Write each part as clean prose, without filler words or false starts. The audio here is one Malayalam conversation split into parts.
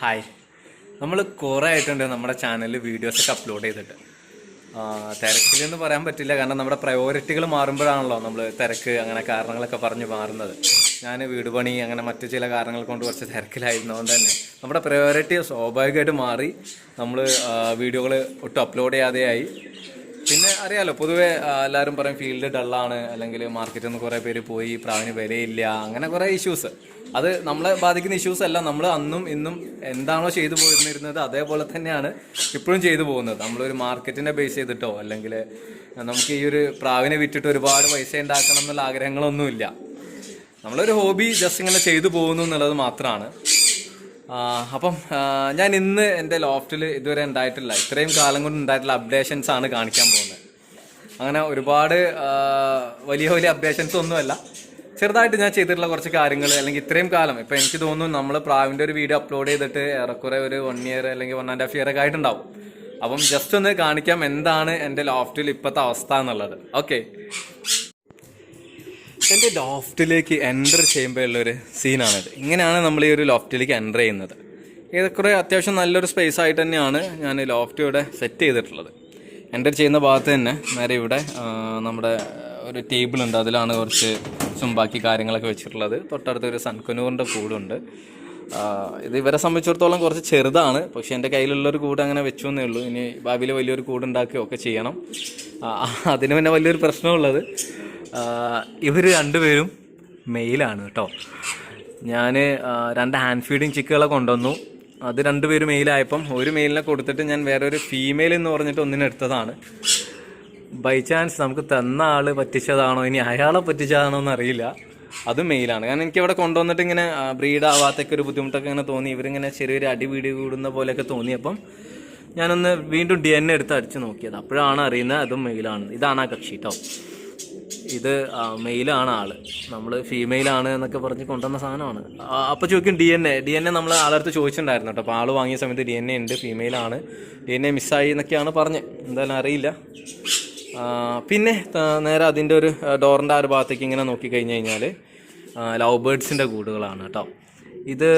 ഹായ്. നമ്മൾ കുറേ ആയിട്ടുണ്ട് നമ്മുടെ ചാനലിൽ വീഡിയോസൊക്കെ അപ്ലോഡ് ചെയ്തിട്ട്. തിരക്കിലെന്ന് പറയാൻ പറ്റില്ല, കാരണം നമ്മുടെ പ്രയോറിറ്റികൾ മാറുമ്പോഴാണല്ലോ നമ്മൾ തിരക്ക് അങ്ങനെ കാരണങ്ങളൊക്കെ പറഞ്ഞ് മാറുന്നത്. ഞാൻ വീട് പണി അങ്ങനെ മറ്റു ചില കാരണങ്ങൾ കൊണ്ട് കുറച്ച് തിരക്കിലായിരുന്നതുകൊണ്ട് തന്നെ നമ്മുടെ പ്രയോറിറ്റി സ്വാഭാവികമായിട്ട് മാറി. നമ്മൾ വീഡിയോകൾ ഒട്ടും അപ്ലോഡ് ചെയ്യാതെയായി. പിന്നെ അറിയാലോ, പൊതുവെ എല്ലാവരും പറയും ഫീൽഡ് ഡള്ളാണ്, അല്ലെങ്കിൽ മാർക്കറ്റിൽ നിന്ന് കുറേ പേര് പോയി, പ്രാവിന് വിലയില്ല, അങ്ങനെ കുറേ ഇഷ്യൂസ്. അത് നമ്മളെ ബാധിക്കുന്ന ഇഷ്യൂസ് അല്ല. നമ്മൾ അന്നും ഇന്നും എന്താണോ ചെയ്തു പോയിരുന്നത് അതേപോലെ തന്നെയാണ് ഇപ്പോഴും ചെയ്തു പോകുന്നത്. നമ്മളൊരു മാർക്കറ്റിനെ ബേസ് ചെയ്തിട്ടോ അല്ലെങ്കിൽ നമുക്ക് ഈ ഒരു പ്രാവിനെ വിറ്റിട്ട് ഒരുപാട് പൈസ ഉണ്ടാക്കണം എന്നുള്ള ആഗ്രഹങ്ങളൊന്നുമില്ല. നമ്മളൊരു ഹോബി ജസ്റ്റ് ഇങ്ങനെ ചെയ്തു പോകുന്നു എന്നുള്ളത് മാത്രമാണ്. അപ്പം ഞാൻ ഇന്ന് എൻ്റെ ലോഫ്റ്റിൽ ഇതുവരെ ഉണ്ടായിട്ടില്ല, ഇത്രയും കാലം കൊണ്ട് ഉണ്ടായിട്ടുള്ള അപ്ഡേഷൻസ് ആണ് കാണിക്കാൻ പോകുന്നത്. അങ്ങനെ ഒരുപാട് വലിയ വലിയ അപ്ഡേഷൻസ് ഒന്നുമല്ല, ചെറുതായിട്ട് ഞാൻ ചെയ്തിട്ടുള്ള കുറച്ച് കാര്യങ്ങൾ. അല്ലെങ്കിൽ ഇത്രയും കാലം ഇപ്പം എനിക്ക് തോന്നുന്നു നമ്മൾ പ്രാവിൻ്റെ ഒരു വീഡിയോ അപ്ലോഡ് ചെയ്തിട്ട് ഏറെക്കുറെ ഒരു 1 ഇയർ അല്ലെങ്കിൽ 1.5 ഇയർ ഒക്കെ ആയിട്ടുണ്ടാവും. അപ്പം ജസ്റ്റ് ഒന്ന് കാണിക്കാം എന്താണ് എൻ്റെ ലോഫ്റ്റിൽ ഇപ്പോഴത്തെ അവസ്ഥ എന്നുള്ളത്. ഓക്കെ, എൻ്റെ ലോഫ്റ്റിലേക്ക് എൻ്റർ ചെയ്യുമ്പോഴുള്ളൊരു സീനാണിത്. ഇങ്ങനെയാണ് നമ്മൾ ഈ ഒരു ലോഫ്റ്റിലേക്ക് എൻ്റർ ചെയ്യുന്നത്. ഏറെക്കുറെ അത്യാവശ്യം നല്ലൊരു സ്പേസ് ആയിട്ട് തന്നെയാണ് ഞാൻ ലോഫ്റ്റ് ഇവിടെ സെറ്റ് ചെയ്തിട്ടുള്ളത്. എൻ്റർ ചെയ്യുന്ന ഭാഗത്ത് തന്നെ നേരെ ഇവിടെ നമ്മുടെ ഒരു ടേബിൾ ഉണ്ട്, അതിലാണ് കുറച്ച് ബാക്കി കാര്യങ്ങളൊക്കെ വെച്ചിട്ടുള്ളത്. തൊട്ടടുത്ത് ഒരു സൺകുനൂറിൻ്റെ കൂടുണ്ട്. ഇത് ഇവരെ സംബന്ധിച്ചിടത്തോളം കുറച്ച് ചെറുതാണ്, പക്ഷേ എൻ്റെ കയ്യിലുള്ളൊരു കൂട് അങ്ങനെ വെച്ചു എന്നേ ഉള്ളൂ. ഇനി ഭാവിയിൽ വലിയൊരു കൂടുണ്ടാക്കുകയൊക്കെ ചെയ്യണം. അതിന് പിന്നെ വലിയൊരു പ്രശ്നമുള്ളത്, ഇവർ രണ്ടുപേരും മെയിലാണ് കേട്ടോ. ഞാൻ 2 ഹാൻഡ് ഫീഡിങ് ചിക്കുകളെ കൊണ്ടുവന്നു. അത് 2 പേര് മെയിലായപ്പം ഒരു മെയിലിനെ കൊടുത്തിട്ട് ഞാൻ വേറെ ഒരു ഫീമെയിൽ എന്ന് പറഞ്ഞിട്ട് ഒന്നിനെടുത്തതാണ്. ബൈ ചാൻസ് നമുക്ക് തന്ന ആൾ പറ്റിച്ചതാണോ ഇനി അയാളെ പറ്റിച്ചതാണോ എന്നറിയില്ല. അത് മെയിലാണ്. കാരണം എനിക്കവിടെ കൊണ്ടുവന്നിട്ട് ഇങ്ങനെ ബ്രീഡ് ആവാത്തൊക്കെ ഒരു ബുദ്ധിമുട്ടൊക്കെ ഇങ്ങനെ തോന്നി. ഇവരിങ്ങനെ ചെറിയൊരു അടിപിടി കൂടുന്ന പോലെയൊക്കെ തോന്നിയപ്പം ഞാനൊന്ന് വീണ്ടും DNA എടുത്ത് അടിച്ച് നോക്കിയത്. അപ്പോഴാണ് അറിയുന്നത് അതും മെയിലാണ്. ഇതാണ് ആ കക്ഷി കേട്ടോ. ഇത് മെയിലാണ് ആള്, നമ്മൾ ഫീമെയിലാണ് എന്നൊക്കെ പറഞ്ഞ് കൊണ്ടുവന്ന സാധനമാണ്. അപ്പോൾ ചോദിക്കും DNA നമ്മൾ ആളടുത്ത് ചോദിച്ചിട്ടുണ്ടായിരുന്നു കേട്ടോ. അപ്പോൾ ആൾ വാങ്ങിയ സമയത്ത് DNA ഉണ്ട്, ഫീമെയിലാണ്, DNA മിസ്സായി എന്നൊക്കെയാണ് പറഞ്ഞത്. എന്തായാലും അറിയില്ല. പിന്നെ നേരെ അതിൻ്റെ ഒരു ഡോറിൻ്റെ ആ ഒരു ഭാഗത്തേക്ക് ഇങ്ങനെ നോക്കിക്കഴിഞ്ഞ് കഴിഞ്ഞാൽ ലവ് ബേർഡ്സിൻ്റെ കൂടുകളാണ് കേട്ടോ. ഇത്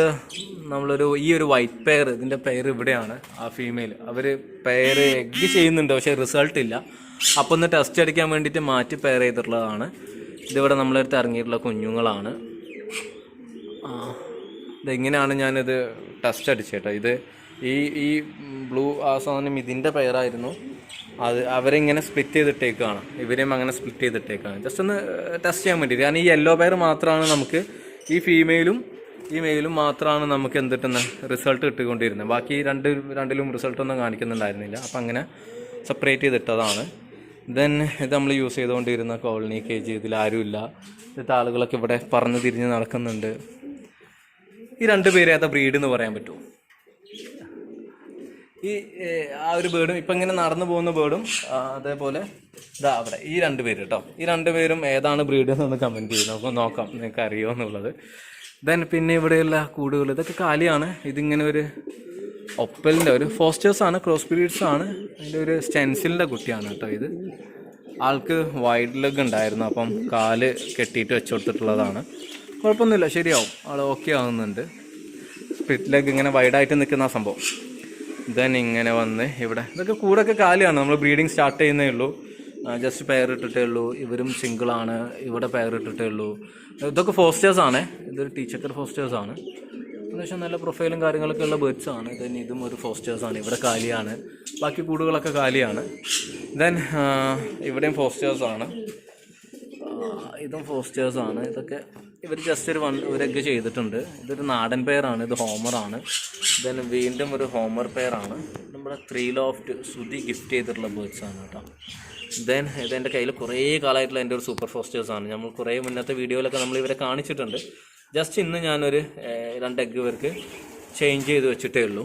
ഈ ഒരു വൈറ്റ് പെയർ, ഇതിൻ്റെ പെയർ ഇവിടെയാണ്. ആ ഫീമെയിൽ അവർ പെയർ എഗ് ചെയ്യുന്നുണ്ട്, പക്ഷേ റിസൾട്ട് ഇല്ല. അപ്പോൾ ഒന്ന് ടെസ്റ്റ് അടിക്കാൻ വേണ്ടിയിട്ട് മാറ്റി പെയർ ചെയ്തിട്ടുള്ളതാണ്. ഇതിവിടെ നമ്മളടുത്ത് ഇറങ്ങിയിട്ടുള്ള കുഞ്ഞുങ്ങളാണ്. ഇതെങ്ങനെയാണ് ഞാനിത് ടെസ്റ്റ് അടിച്ചേട്ടോ. ഇത് ഈ ബ്ലൂ ആ സാധനം ഇതിൻ്റെ പെയറായിരുന്നു. അവരിങ്ങനെ സ്പ്ലിറ്റ് ചെയ്തിട്ടേക്കാണ്, ഇവരെയും അങ്ങനെ സ്പ്ലിറ്റ് ചെയ്തിട്ടേക്കാണ്. ജസ്റ്റ് ഒന്ന് ടെസ്റ്റ് ചെയ്യാൻ വേണ്ടിയിട്ട്. കാരണം ഈ യെല്ലോ പെയർ മാത്രമാണ് നമുക്ക്, ഈ ഫീമെയിലും ഈ മെയിലും മാത്രമാണ് നമുക്ക് എന്തിട്ടുന്ന റിസൾട്ട് കിട്ടിക്കൊണ്ടിരുന്നത്. ബാക്കി രണ്ടിലും റിസൾട്ടൊന്നും കാണിക്കുന്നുണ്ടായിരുന്നില്ല. അപ്പം അങ്ങനെ സെപ്പറേറ്റ് ചെയ്തിട്ടതാണ്. ദെൻ ഇത് നമ്മൾ യൂസ് ചെയ്തുകൊണ്ടിരുന്ന കോളനി കേജ്, ഇതിലാരുമില്ല. ഇന്നത്തെ ആളുകളൊക്കെ ഇവിടെ പറന്ന് തിരിഞ്ഞ് നടക്കുന്നുണ്ട്. ഈ 2 പേര് ഏതാ ബ്രീഡ് എന്ന് പറയാൻ പറ്റുമോ? ആ ഒരു ബേർഡും ഇപ്പം ഇങ്ങനെ നടന്നു പോകുന്ന ബേർഡും അതേപോലെ ഇതാ അവിടെ ഈ 2 പേര് കേട്ടോ. ഈ 2 പേരും ഏതാണ് ബ്രീഡ് എന്നൊന്ന് കമൻറ്റ് ചെയ്ത് നമുക്ക് നോക്കാം, നിങ്ങൾക്ക് അറിയുമോ എന്നുള്ളത്. ദെൻ പിന്നെ ഇവിടെയുള്ള കൂടുകൾ ഇതൊക്കെ കാലിയാണ്. ഇതിങ്ങനെ ഒരു ഒപ്പലിൻ്റെ ഒരു ഫോസ്റ്റേഴ്സാണ്, ക്രോസ് ബ്രീഡ്സ് ആണ്. അതിൻ്റെ ഒരു സ്റ്റെൻസിലിൻ്റെ കുട്ടിയാണ് കേട്ടോ. ഇത് ആൾക്ക് വൈഡ് ലെഗ് ഉണ്ടായിരുന്നു, അപ്പം കാല് കെട്ടിയിട്ട് വെച്ച് കൊടുത്തിട്ടുള്ളതാണ്. കുഴപ്പമൊന്നുമില്ല, ശരിയാവും, ആൾ ഓക്കെ ആവുന്നുണ്ട്. സ്പ്ലിറ്റ് ലെഗ് ഇങ്ങനെ വൈഡായിട്ട് നിൽക്കുന്ന ആ സംഭവം. ദെൻ ഇങ്ങനെ വന്ന് ഇവിടെ ഇതൊക്കെ കൂടൊക്കെ കാലിയാണ്. നമ്മൾ ബ്രീഡിങ് സ്റ്റാർട്ട് ചെയ്യുന്നേ ഉള്ളൂ, ജസ്റ്റ് പെയർ ഇട്ടിട്ടേ ഉള്ളൂ. ഇവരും സിംഗിളാണ്, ഇവിടെ പെയർ ഇട്ടിട്ടേ ഉള്ളൂ. ഇതൊക്കെ ഫോസ്റ്റേഴ്സാണ്. ഇതൊരു ടീച്ചക്കർ ഫോസ്റ്റേഴ്സാണ്. ഏകദേശം നല്ല പ്രൊഫൈലും കാര്യങ്ങളൊക്കെ ഉള്ള ബേർഡ്സ് ആണ്. ദെൻ ഇതും ഒരു ഫോസ്റ്റേഴ്സാണ്. ഇവിടെ കാലിയാണ്, ബാക്കി കൂടുകളൊക്കെ കാലിയാണ്. ദെൻ ഇവിടെയും ഫോസ്റ്റേഴ്സാണ്, ഇതും ഫോസ്റ്റേഴ്സാണ്. ഇതൊക്കെ ഇവർ ജസ്റ്റ് ഒരു എഗ് ചെയ്തിട്ടുണ്ട്. ഇതൊരു നാടൻ പെയറാണ്, ഇത് ഹോമറാണ്. ദെൻ വീണ്ടും ഒരു ഹോമർ പെയറാണ്. നമ്മുടെ 3 ലോഫ്റ്റ് സുധി ഗിഫ്റ്റ് ചെയ്തിട്ടുള്ള ബേർഡ്സാണ് കേട്ടോ. ദെൻ ഇതെൻ്റെ കയ്യിൽ കുറേ കാലമായിട്ടുള്ള എൻ്റെ ഒരു സൂപ്പർ ഫോസ്റ്റേഴ്സാണ്. നമ്മൾ കുറേ മുന്നത്തെ വീഡിയോയിലൊക്കെ നമ്മൾ ഇവരെ കാണിച്ചിട്ടുണ്ട്. ജസ്റ്റ് ഇന്ന് ഞാനൊരു 2 എഗ് ഇവർക്ക് ചേഞ്ച് ചെയ്ത് വെച്ചിട്ടേ ഉള്ളൂ.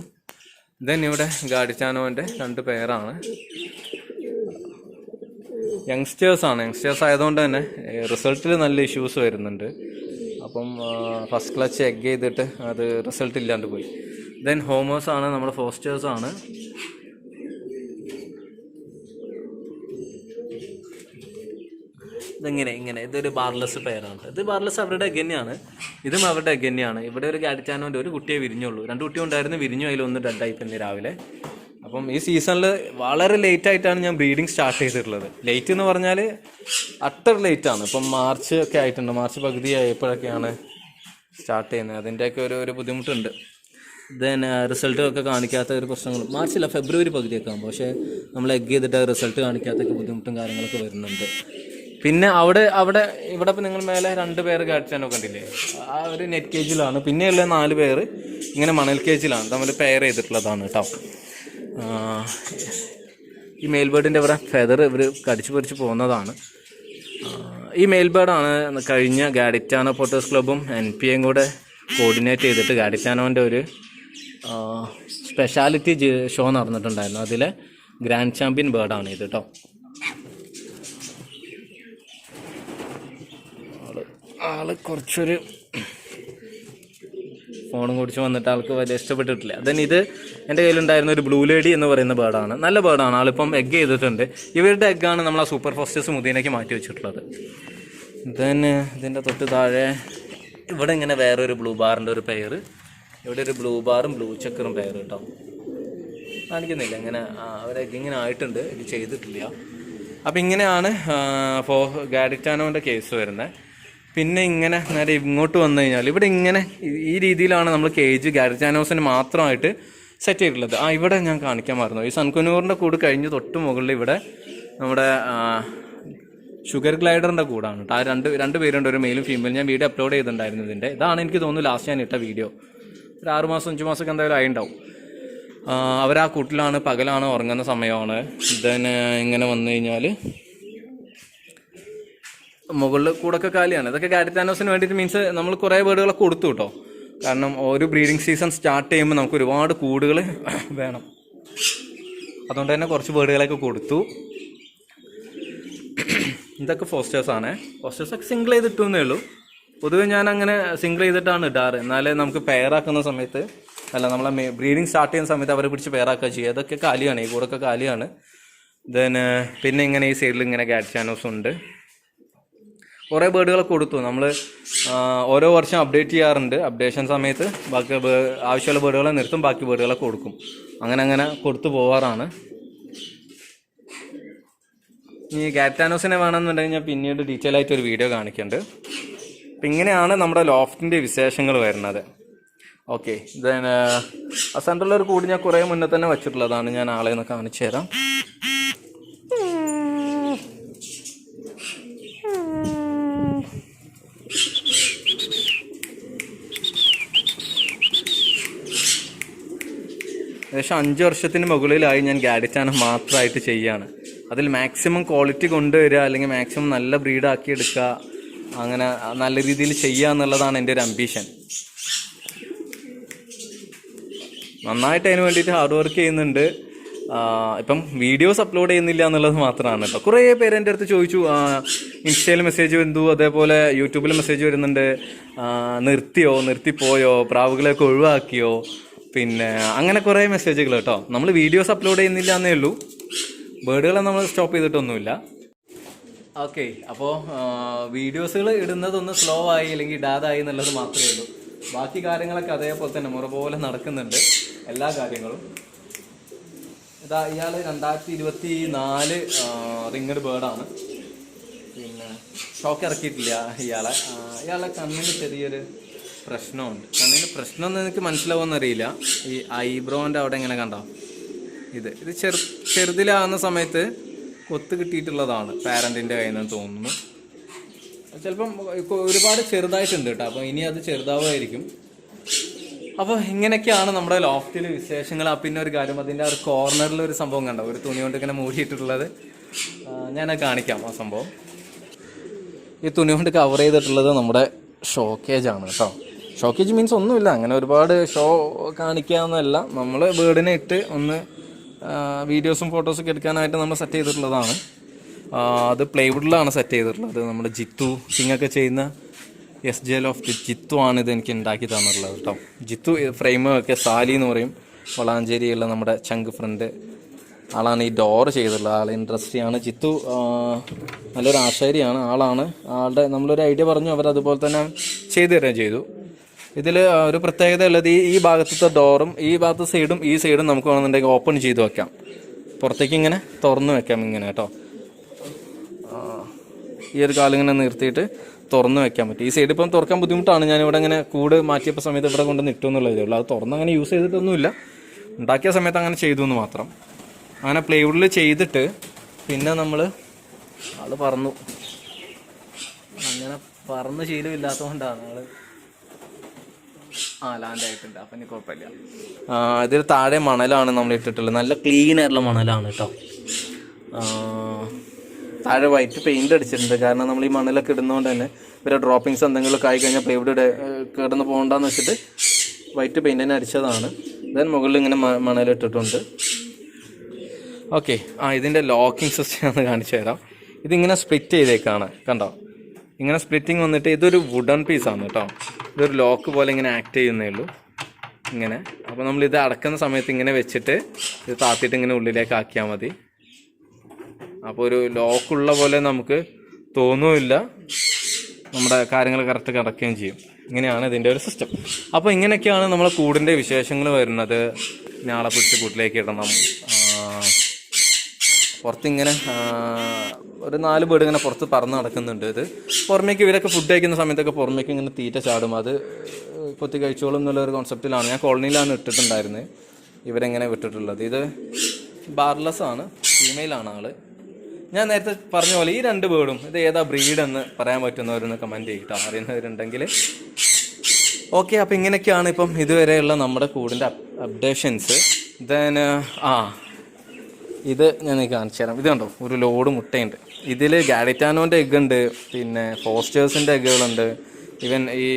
ദെൻ ഇവിടെ ഗാഡിച്ചാനോൻ്റെ 2 പെയറാണ്. യങ്സ്റ്റേഴ്സാണ്. യങ്സ്റ്റേഴ്സ് ആയതുകൊണ്ട് തന്നെ റിസൾട്ടിൽ നല്ല ഇഷ്യൂസ് വരുന്നുണ്ട്. അപ്പം ഫസ്റ്റ് ക്ലച്ച് എഗ് ചെയ്തിട്ട് അത് റിസൾട്ട് ഇല്ലാണ്ട് പോയി. ദെൻ ഹോമേഴ്സാണ്, നമ്മുടെ ഫോസ്റ്റേഴ്സാണ്. ഇതെങ്ങനെ ഇങ്ങനെ ഇതൊരു ബാർലെസ് പെയറാണ്. ഇത് ബാർലെസ് അവരുടെ എഗ് തന്നെയാണ്, ഇതും അവരുടെ എഗ് തന്നെയാണ്. ഇവിടെ ഒരു ഗാഡിച്ചാനോൻ്റെ ഒരു കുട്ടിയെ വിരിഞ്ഞുള്ളൂ, 2 കുട്ടി ഉണ്ടായിരുന്നു, വിരിഞ്ഞു, അതിലൊന്ന് ഡെഡായി പിന്നെ രാവിലെ. അപ്പം ഈ സീസണിൽ വളരെ ലേറ്റ് ആയിട്ടാണ് ഞാൻ ബ്രീഡിങ് സ്റ്റാർട്ട് ചെയ്തിട്ടുള്ളത്. ലേറ്റ് എന്ന് പറഞ്ഞാൽ അട്ടർ ലേറ്റാണ്. ഇപ്പം മാർച്ച് ഒക്കെ ആയിട്ടുണ്ട്, മാർച്ച് പകുതി ആയപ്പോഴൊക്കെയാണ് സ്റ്റാർട്ട് ചെയ്യുന്നത്. അതിൻ്റെയൊക്കെ ഒരു ബുദ്ധിമുട്ടുണ്ട്. ദെൻ റിസൾട്ട് ഒക്കെ കാണിക്കാത്ത ഒരു പ്രശ്നങ്ങൾ മാർച്ചില്ല ഫെബ്രുവരി പകുതിയൊക്കെ ആകുമ്പോൾ, പക്ഷേ നമ്മൾ എഗ് ചെയ്തിട്ട് റിസൾട്ട് കാണിക്കാത്തൊക്കെ ബുദ്ധിമുട്ടും കാര്യങ്ങളൊക്കെ വരുന്നുണ്ട്. പിന്നെ ഇവിടെ ഇപ്പം നിങ്ങൾ മേലെ 2 പേര് ഗാഡിച്ചാനോ കണ്ടില്ലേ, ആ ഒരു നെറ്റ് കേജിലാണ്. പിന്നെയുള്ള 4 പേര് ഇങ്ങനെ മണൽ കേജിലാണ്, നമ്മൾ പെയർ ചെയ്തിട്ടുള്ളതാണ് കേട്ടോ. ഈ മെയിൽ ബേർഡിൻ്റെ ഇവിടെ ഫെദർ ഇവർ കടിച്ചു പറിച്ച് പോകുന്നതാണ്. ഈ മെയിൽ ബേർഡാണ് കഴിഞ്ഞ ഗാഡിറ്റാനോ പോട്ടേഴ്സ് ക്ലബ്ബും NPAയും കൂടെ കോർഡിനേറ്റ് ചെയ്തിട്ട് ഗാഡിറ്റാനോൻ്റെ ഒരു സ്പെഷ്യാലിറ്റി ഷോ നടന്നിട്ടുണ്ടായിരുന്നു. അതിലെ ഗ്രാൻഡ് ചാമ്പ്യൻ ബേർഡാണ് ഇത് കേട്ടോ. ആള് കുറച്ചൊരു ഫോണും കുടിച്ച് വന്നിട്ട് ആൾക്ക് വലിയ ഇഷ്ടപ്പെട്ടിട്ടില്ല. ദെൻ ഇത് എൻ്റെ കയ്യിലുണ്ടായിരുന്ന ഒരു ബ്ലൂ ലേഡി എന്ന് പറയുന്ന ബേർഡാണ്, നല്ല ബേർഡാണ്. ആളിപ്പം എഗ് ചെയ്തിട്ടുണ്ട്. ഇവരുടെ എഗ്ഗാണ് നമ്മൾ ആ സൂപ്പർ ഫാസ്റ്റേഴ്സ് മുതീനയ്ക്ക് മാറ്റി വെച്ചിട്ടുള്ളത്. ദെൻ ഇതിൻ്റെ തൊട്ട് താഴെ ഇവിടെ ഇങ്ങനെ വേറൊരു ബ്ലൂ ബാറിൻ്റെ ഒരു പെയർ, ഇവിടെ ഒരു ബ്ലൂ ബാറും ബ്ലൂ ചെക്കറും പെയർ കേട്ടോ. കാണിക്കുന്നില്ല, ഇങ്ങനെ അവർ എഗ്ഗിങ്ങനെ ആയിട്ടുണ്ട്, ഇത് ചെയ്തിട്ടില്ല. അപ്പം ഇങ്ങനെയാണ് ഗാഡിറ്റാനോൻ്റെ കേസ് വരുന്നത്. പിന്നെ ഇങ്ങനെ നേരെ ഇങ്ങോട്ട് വന്നു കഴിഞ്ഞാൽ ഇവിടെ ഇങ്ങനെ ഈ രീതിയിലാണ് നമ്മൾ കേജ് ഗാഡിറ്റാനോസിന് മാത്രമായിട്ട് സെറ്റ് ചെയ്തിട്ടുള്ളത്. ഇവിടെ ഞാൻ കാണിക്കാൻ മറന്നു, ഈ സൺകുനൂറിൻ്റെ കൂട് കഴിഞ്ഞ് തൊട്ട് മുകളിൽ ഇവിടെ നമ്മുടെ ഷുഗർ ഗ്ലൈഡറിൻ്റെ കൂടാണ് കേട്ടോ. ആ രണ്ട് പേരുണ്ട്, ഒരു മെയിലും ഫീമെയിലും. ഞാൻ വീഡിയോ അപ്ലോഡ് ചെയ്തിട്ടുണ്ടായിരുന്നു ഇതിൻ്റെ. ഇതാണ് എനിക്ക് തോന്നുന്നു ലാസ്റ്റ് ഞാൻ ഇട്ട വീഡിയോ. ഒരു 6 മാസം 5 മാസമൊക്കെ എന്തായാലും ആയിട്ടുണ്ടാവും. അവരാ കൂട്ടിലാണ്, പകലാണ്, ഉറങ്ങുന്ന സമയമാണ്. ഇതിന് ഇങ്ങനെ വന്നു കഴിഞ്ഞാൽ മുകളിൽ കൂടൊക്കെ കാലിയാണ്. ഇതൊക്കെ ഗാഡിറ്റാനോസിന് വേണ്ടിയിട്ട് മീൻസ് നമ്മൾ കുറേ ബേർഡുകളൊക്കെ കൊടുത്തു കേട്ടോ. കാരണം ഒരു ബ്രീഡിങ് സീസൺ സ്റ്റാർട്ട് ചെയ്യുമ്പോൾ നമുക്ക് ഒരുപാട് കൂടുകൾ വേണം. അതുകൊണ്ട് തന്നെ കുറച്ച് ബേർഡുകളൊക്കെ കൊടുത്തു. ഇതൊക്കെ ഫോസ്റ്റേഴ്സാണ്. ഫോസ്റ്റേഴ്സൊക്കെ സിംഗിൾ ചെയ്തിട്ടേ ഉള്ളൂ. പൊതുവെ ഞാൻ അങ്ങനെ സിംഗിൾ ചെയ്തിട്ടാണ് ഇടാറ്. എന്നാലേ നമുക്ക് പെയറാക്കുന്ന സമയത്ത്, അല്ല നമ്മളെ ബ്രീഡിങ് സ്റ്റാർട്ട് ചെയ്യുന്ന സമയത്ത് അവരെ പിടിച്ച് പെയറാക്കുക ചെയ്യുക. അതൊക്കെ കാലിയാണ്, ഈ കൂടൊക്കെ കാലിയാണ്. ദെൻ പിന്നെ ഇങ്ങനെ ഈ സൈഡിൽ ഇങ്ങനെ ഗാഡിച്ചാനോസ് ഉണ്ട്. കുറേ ബേർഡുകളൊക്കെ കൊടുത്തു. നമ്മൾ ഓരോ വർഷം അപ്ഡേറ്റ് ചെയ്യാറുണ്ട്. അപ്ഡേഷൻ സമയത്ത് ബാക്കി ആവശ്യമുള്ള ബേർഡുകളെ നിർത്തും, ബാക്കി ബേർഡുകളെ കൊടുക്കും. അങ്ങനെ കൊടുത്തു പോവാറാണ്. ഈ ഗാഡിറ്റാനോസിനെ വേണമെന്നുണ്ടെങ്കിൽ ഞാൻ പിന്നീട് ഡീറ്റെയിൽ ആയിട്ട് ഒരു വീഡിയോ കാണിക്കുന്നുണ്ട്. അപ്പം ഇങ്ങനെയാണ് നമ്മുടെ ലോഫ്റ്റിൻ്റെ വിശേഷങ്ങൾ വരുന്നത്. ഓക്കെ, ദെൻ ആ സെൻറ്ററിലൊരു കൂടി ഞാൻ കുറേ മുന്നേ തന്നെ വെച്ചിട്ടുള്ളതാണ്. ഞാൻ ആളെ ഒന്ന് കാണിച്ചു തരാം. ഏകദേശം 5 വർഷത്തിന് മുകളിലായി ഞാൻ ഗാഡിറ്റാനോ മാത്രമായിട്ട് ചെയ്യുകയാണ്. അതിൽ മാക്സിമം ക്വാളിറ്റി കൊണ്ടുവരിക, അല്ലെങ്കിൽ മാക്സിമം നല്ല ബ്രീഡാക്കി എടുക്കുക, അങ്ങനെ നല്ല രീതിയിൽ ചെയ്യുക എന്നുള്ളതാണ് എൻ്റെ ഒരു അംബീഷൻ. നന്നായിട്ട് അതിന് വേണ്ടിയിട്ട് ഹാർഡ് വർക്ക് ചെയ്യുന്നുണ്ട്. ഇപ്പം വീഡിയോസ് അപ്ലോഡ് ചെയ്യുന്നില്ല എന്നുള്ളത് മാത്രമാണ് കേട്ടോ. കുറേ പേര് എൻ്റെ അടുത്ത് ചോദിച്ചു, ഇൻസ്റ്റയിൽ മെസ്സേജ് വന്നു, അതേപോലെ യൂട്യൂബിൽ മെസ്സേജ് വരുന്നുണ്ട്, നിർത്തിപ്പോയോ, പ്രാവുകളെയൊക്കെ ഒഴിവാക്കിയോ, പിന്നെ അങ്ങനെ കുറേ മെസ്സേജുകൾ കേട്ടോ. നമ്മൾ വീഡിയോസ് അപ്ലോഡ് ചെയ്യുന്നില്ല എന്നേ ഉള്ളൂ, ബേർഡുകളെ നമ്മൾ സ്റ്റോപ്പ് ചെയ്തിട്ടൊന്നുമില്ല. ഓക്കെ, അപ്പോൾ വീഡിയോസുകൾ ഇടുന്നതൊന്ന് സ്ലോ ആയി അല്ലെങ്കിൽ ഇടാതായി എന്നുള്ളത് മാത്രമേ ഉള്ളൂ. ബാക്കി കാര്യങ്ങളൊക്കെ അതേപോലെ തന്നെ മുറ പോലെ നടക്കുന്നുണ്ട്, എല്ലാ കാര്യങ്ങളും. ഇയാൾ 2024 റിങ്ങഡ് ബേർഡാണ്. പിന്നെ ഷോക്ക് ഇറക്കിയിട്ടില്ല ഇയാളെ കണ്ണിന് ചെറിയൊരു പ്രശ്നമുണ്ട്. കണ്ണിന് പ്രശ്നമൊന്നും എനിക്ക് മനസ്സിലാവുമെന്നറിയില്ല. ഈ ഐബ്രോൻ്റെ അവിടെ ഇങ്ങനെ കണ്ടോ, ഇത് ചെറുതിലാകുന്ന സമയത്ത് കൊത്ത് കിട്ടിയിട്ടുള്ളതാണ് പാരൻറ്റിൻ്റെ കയ്യിൽ നിന്ന് തോന്നുന്നു. ചിലപ്പം ഒരുപാട് ചെറുതായിട്ടുണ്ട് കേട്ടോ. അപ്പോൾ ഇനി അത് ചെറുതാവുമായിരിക്കും. അപ്പോൾ ഇങ്ങനെയൊക്കെയാണ് നമ്മുടെ ലോഫ്റ്റിൽ വിശേഷങ്ങൾ. പിന്നെ ഒരു കാര്യം, അതിൻ്റെ ആ ഒരു കോർണറിൽ ഒരു സംഭവം കണ്ടോ, ഒരു തുണി കൊണ്ട് ഇങ്ങനെ മൂടിയിട്ടുള്ളത്, ഞാനത് കാണിക്കാം. ആ സംഭവം ഈ തുണി കൊണ്ട് കവർ ചെയ്തിട്ടുള്ളത് നമ്മുടെ ഷോക്കേജാണ് കേട്ടോ. ഷോക്കേജ് മീൻസ് ഒന്നുമില്ല, അങ്ങനെ ഒരുപാട് ഷോ കാണിക്കാമെന്നല്ല, നമ്മൾ ബേർഡിനെ ഇട്ട് ഒന്ന് വീഡിയോസും ഫോട്ടോസൊക്കെ എടുക്കാനായിട്ട് നമ്മൾ സെറ്റ് ചെയ്തിട്ടുള്ളതാണ്. അത് പ്ലൈവുഡിലാണ് സെറ്റ് ചെയ്തിട്ടുള്ളത്. നമ്മുടെ ജിത്തു സിംഗൊക്കെ ചെയ്യുന്ന SJ ലോഫ്റ്റ് ജിത്തു ആണ് ഇത് എനിക്ക് ഉണ്ടാക്കി തന്നിട്ടുള്ളത് കേട്ടോ. ജിത്തു ഫ്രെയിമൊക്കെ സാലി എന്ന് പറയും, വളാഞ്ചേരിയുള്ള നമ്മുടെ ചങ്ക് ഫ്രണ്ട് ആളാണ് ഈ ഡോറ് ചെയ്തിട്ടുള്ളത്. ആൾ ഇൻട്രസ്റ്റിംഗ് ആണ്. ജിത്തു നല്ലൊരു ആശാരിയാണ് ആളാണ്. ആളുടെ നമ്മളൊരു ഐഡിയ പറഞ്ഞു, അവർ അതുപോലെ തന്നെ ചെയ്തു തരുകയും ചെയ്തു. ഇതിൽ ഒരു പ്രത്യേകത ഉള്ളത് ഈ ഭാഗത്തെ ഡോറും ഈ ഭാഗത്തെ സൈഡും ഈ സൈഡും നമുക്ക് വേണമെന്നുണ്ടെങ്കിൽ ഓപ്പൺ ചെയ്ത് വെക്കാം. പുറത്തേക്ക് ഇങ്ങനെ തുറന്ന് വെക്കാം ഇങ്ങനെ കേട്ടോ. ഈ ഒരു കാലിങ്ങനെ നിർത്തിയിട്ട് തുറന്ന് വെക്കാൻ പറ്റും. ഈ സൈഡ് ഇപ്പം തുറക്കാൻ ബുദ്ധിമുട്ടാണ്. ഞാനിവിടെ ഇങ്ങനെ കൂട് മാറ്റിയപ്പോൾ സമയത്ത് ഇവിടെ കൊണ്ട് നിട്ടുമെന്നുള്ളതേ ഉള്ളൂ. അത് തുറന്ന് അങ്ങനെ യൂസ് ചെയ്തിട്ടൊന്നുമില്ല. ഉണ്ടാക്കിയ സമയത്ത് അങ്ങനെ ചെയ്തു എന്ന് മാത്രം. അങ്ങനെ പ്ലൈവുഡിൽ ചെയ്തിട്ട് പിന്നെ നമ്മൾ ആൾ പറന്നു. അങ്ങനെ പറന്ന് ശീലമില്ലാത്തതുകൊണ്ടാണ് ആൾ ലാൻഡായിട്ടുണ്ട്. അപ്പം ഇനി കുഴപ്പമില്ല. ഇതിൽ താഴെ മണലാണ് നമ്മൾ ഇട്ടിട്ടുള്ളത്. നല്ല ക്ലീൻ ആയിട്ടുള്ള മണലാണ് കേട്ടോ. താഴെ വൈറ്റ് പെയിൻ്റ് അടിച്ചിട്ടുണ്ട്. കാരണം നമ്മൾ ഈ മണലൊക്കെ ഇടുന്നതുകൊണ്ട് തന്നെ ഇവരെ ഡ്രോപ്പിങ്സ് എന്തെങ്കിലുമൊക്കെ ആയി കഴിഞ്ഞാൽ പ്ലൈവുഡ് കിടന്ന് പോകണ്ടെന്ന് വെച്ചിട്ട് വൈറ്റ് പെയിൻ്റ് തന്നെ അടിച്ചതാണ്. ദെൻ മുകളിൽ ഇങ്ങനെ മണലിട്ടിട്ടുണ്ട്. ഓക്കെ, ഇതിൻ്റെ ലോക്കിംഗ് സിസ്റ്റം ഒന്ന് കാണിച്ചു തരാം. ഇതിങ്ങനെ സ്പ്ലിറ്റ് ചെയ്തേക്കാണ്, കണ്ടോ? ഇങ്ങനെ സ്പ്ലിറ്റിങ് വന്നിട്ട് ഇതൊരു വുഡൻ പീസാണ് കേട്ടോ. ഇതൊരു ലോക്ക് പോലെ ഇങ്ങനെ ആക്ട് ചെയ്യുന്നേ ഉള്ളൂ ഇങ്ങനെ. അപ്പോൾ നമ്മളിത് അടക്കുന്ന സമയത്ത് ഇങ്ങനെ വെച്ചിട്ട് ഇത് താത്തിയിട്ട് ഇങ്ങനെ ഉള്ളിലേക്ക് ആക്കിയാൽ മതി. അപ്പോൾ ഒരു ലോക്കുള്ള പോലെ നമുക്ക് തോന്നുമില്ല, നമ്മുടെ കാര്യങ്ങൾ കറക്റ്റ് കിടക്കുകയും ചെയ്യും. ഇങ്ങനെയാണ് ഇതിൻ്റെ ഒരു സിസ്റ്റം. അപ്പോൾ ഇങ്ങനെയൊക്കെയാണ് നമ്മളെ കൂടിൻ്റെ വിശേഷങ്ങൾ വരുന്നത്. ഞാളെ പിടിച്ച് കൂട്ടിലേക്ക് ഇടണം. പുറത്തിങ്ങനെ ഒരു 4 ബേർഡ് ഇങ്ങനെ പുറത്ത് പറന്ന് നടക്കുന്നുണ്ട്. ഇത് പുറമേക്ക് ഇവരൊക്കെ ഫുഡ് കഴിക്കുന്ന സമയത്തൊക്കെ പുറമേക്ക് ഇങ്ങനെ തീറ്റ ചാടും. അത് കൊത്തി കഴിച്ചോളും എന്നുള്ളൊരു കോൺസെപ്റ്റിലാണ്. ഞാൻ കോളനിയിലാണ് ഇട്ടിട്ടുണ്ടായിരുന്നത് ഇവരെങ്ങനെ വിട്ടിട്ടുള്ളത്. ഇത് ബാർലെസ് ആണ്, ഫീമെയിലാണ് ആള്. ഞാൻ നേരത്തെ പറഞ്ഞ പോലെ ഈ 2 ബേർഡും ഇത് ഏതാ ബ്രീഡെന്ന് പറയാൻ പറ്റുന്നവരൊന്ന് കമൻറ്റ് ചെയ്തിട്ടോ, അറിയുന്നവരുണ്ടെങ്കിൽ. ഓക്കെ, അപ്പോൾ ഇങ്ങനെയൊക്കെയാണ് ഇപ്പം ഇതുവരെയുള്ള നമ്മുടെ കൂടിൻ്റെ അപ്ഡേഷൻസ്. ദെൻ ഇത് ഞാൻ കാണിച്ചു തരാം. ഇത് കണ്ടോ, ഒരു ലോഡ് മുട്ടയുണ്ട്. ഇതിൽ ഗാഡിറ്റാനോൻ്റെ എഗ്ഗ് ഉണ്ട്, പിന്നെ ഫോസ്റ്റേഴ്സിൻ്റെ എഗ്ഗുകളുണ്ട്, ഈവൻ ഈ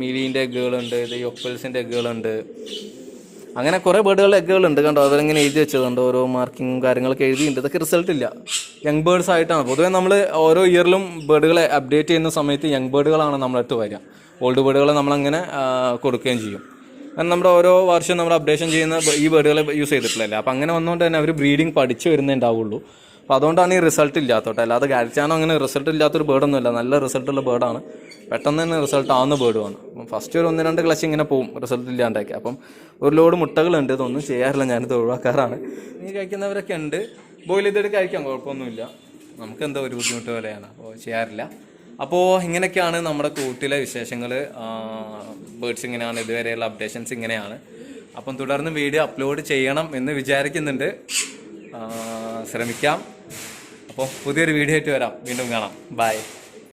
മിലീൻ്റെ എഗ്ഗുകളുണ്ട്, ഇത് യൊപ്പൽസിൻ്റെ എഗ്ഗുകളുണ്ട്. അങ്ങനെ കുറേ ബേർഡുകളുടെ എഗ്ഗുകളുണ്ട്. കണ്ടോ, അവരിങ്ങനെ എഴുതി വെച്ചതുണ്ട്, ഓരോ മാർക്കിങ്ങും കാര്യങ്ങളൊക്കെ എഴുതിയിട്ടുണ്ട്. ഇതൊക്കെ റിസൾട്ട് ഇല്ല, യങ് ബേർഡ്സ് ആയിട്ടാണ്. പൊതുവേ നമ്മൾ ഓരോ ഇയറിലും ബേർഡുകളെ അപ്ഡേറ്റ് ചെയ്യുന്ന സമയത്ത് യങ് ബേർഡുകളാണ് നമ്മളെടുത്ത് വരിക. ഓൾഡ് ബേർഡുകളെ നമ്മളങ്ങനെ കൊടുക്കുകയും ചെയ്യും. കാരണം നമ്മുടെ ഓരോ വർഷം നമ്മൾ അപ്ഡേഷൻ ചെയ്യുന്ന ഈ ബേർഡുകളെ യൂസ് ചെയ്തിട്ടില്ലല്ലേ. അപ്പോൾ അങ്ങനെ വന്നുകൊണ്ട് തന്നെ അവർ ബ്രീഡിങ് പഠിച്ച് വരുന്നേ ഉണ്ടാവുള്ളൂ. അപ്പോൾ അതുകൊണ്ടാണ് ഈ റിസൾട്ട് ഇല്ലാത്തോട്ടെ. അല്ലാതെ ഗാഡിറ്റാനോ അങ്ങനെ റിസൾട്ട് ഇല്ലാത്തൊരു ബേർഡൊന്നുമില്ല. നല്ല റിസൾട്ടുള്ള ബേർഡാണ്, പെട്ടെന്ന് തന്നെ റിസൾട്ട് ആവുന്ന ബേർഡുമാണ്. അപ്പം ഫസ്റ്റ് ഒരു 1-2 ക്ലച്ച് ഇങ്ങനെ പോവും റിസൾട്ട് ഇല്ലാണ്ടാക്കി. അപ്പം ഒരു ലോഡ് മുട്ടകളുണ്ട്. ഇതൊന്നും ചെയ്യാറില്ല, ഞാനിത് ഒഴിവാക്കാറാണ്. ഈ കഴിക്കുന്നവരൊക്കെ ഉണ്ട്, ബോയിൽ ചെയ്തിട്ട് കഴിക്കാം, കുഴപ്പമൊന്നുമില്ല. നമുക്കെന്തോ ഒരു ബുദ്ധിമുട്ട് പോലെയാണ്, അപ്പോൾ ചെയ്യാറില്ല. അപ്പോൾ ഇങ്ങനെയൊക്കെയാണ് നമ്മുടെ കൂട്ടിലെ വിശേഷങ്ങൾ. ബേർഡ്സ് ഇങ്ങനെയാണ്, ഇതുവരെയുള്ള അപ്ഡേഷൻസ് ഇങ്ങനെയാണ്. അപ്പം തുടർന്ന് വീഡിയോ അപ്ലോഡ് ചെയ്യണം എന്ന് വിചാരിക്കുന്നുണ്ട്, ശ്രമിക്കാം. അപ്പോൾ പുതിയൊരു വീഡിയോ ആയിട്ട് വരാം, വീണ്ടും കാണാം. ബൈ.